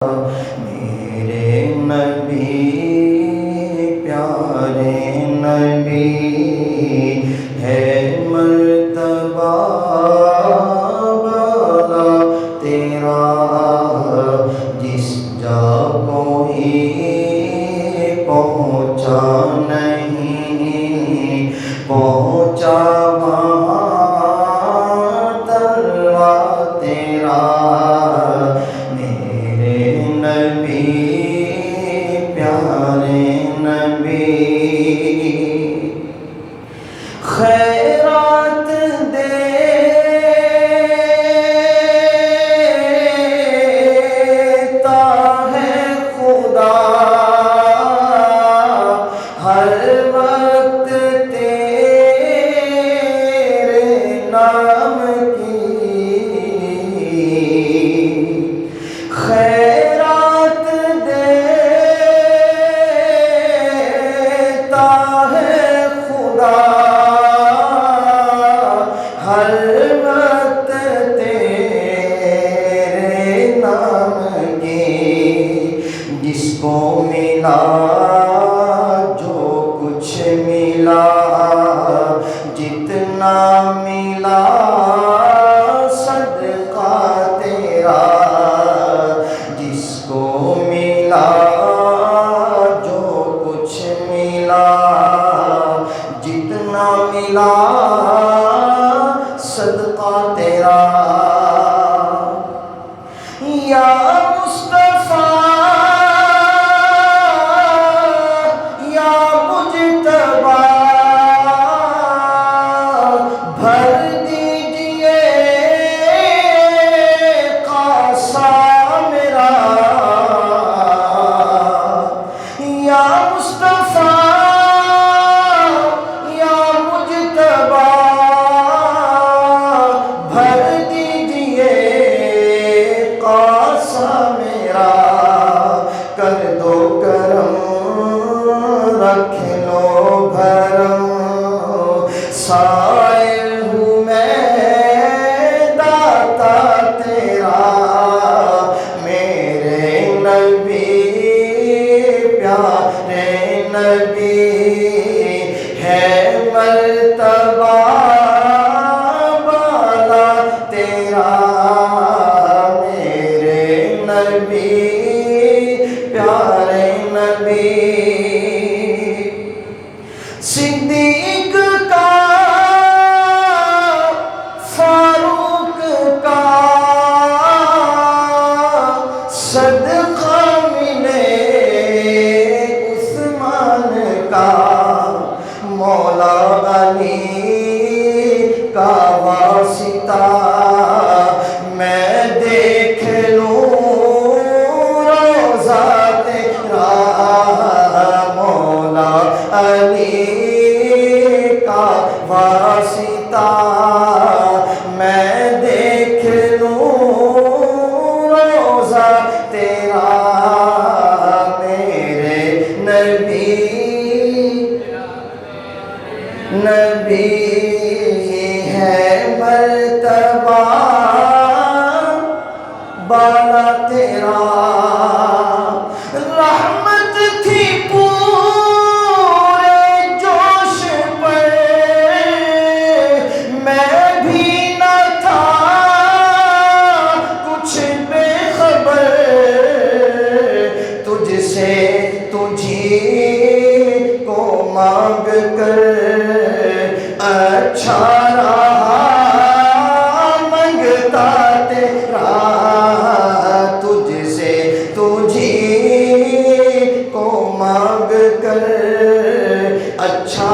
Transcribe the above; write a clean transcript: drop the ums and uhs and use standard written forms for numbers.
میرے نبی پیارے نبی ہے مرتبہ والا تیرا، جس جا کوئی پہنچا نہیں پہنچا وہاں تلوا تیرا۔ نبی پیارے نبی خیرات دیتا ہے خدا، ہر وقت تیرے نام کی خیرات دیتا ہے خدا، ہر وقت تیرے نام کی۔ جس کو ملا جو کچھ ملا، جتنا ملا صدقہ تیرا، جس کو ملا جو کچھ ملا، جتنا ملا صدقہ تیرا۔ یا مصطفیٰ یا مجتبیٰ، بھر دیجئے قاصہ میرا۔ یا مصطفیٰ یا مجتبیٰ، بھر دیجئے قاصہ میرا۔ کر دو کرم رکھ لو بھرم، سائل ہوں میں داتا تیرا۔ میرے نبی پیارے نبی ہے مرتبہ والا تیرا۔ میرے نبی پیارے نبی صدیق کا فاروق کا صدقہ ملے عثمان کا، مولا علی کا واسطہ میں دیکھ لوں روضہ تیرا۔ مولا علی کا واسطہ میں دیکھ لوں روضہ تیرا۔ میرے نبی نبی ہے مرتبہ بالا تیرا۔ رحمت تھی پورے جوش پر، میں بھی نہ تھا کچھ بے خبر، تجھ سے تجھی کو مانگ کر اچھا رہا منگتا تیرا۔ تجھ سے تجھی کو مانگ کر اچھا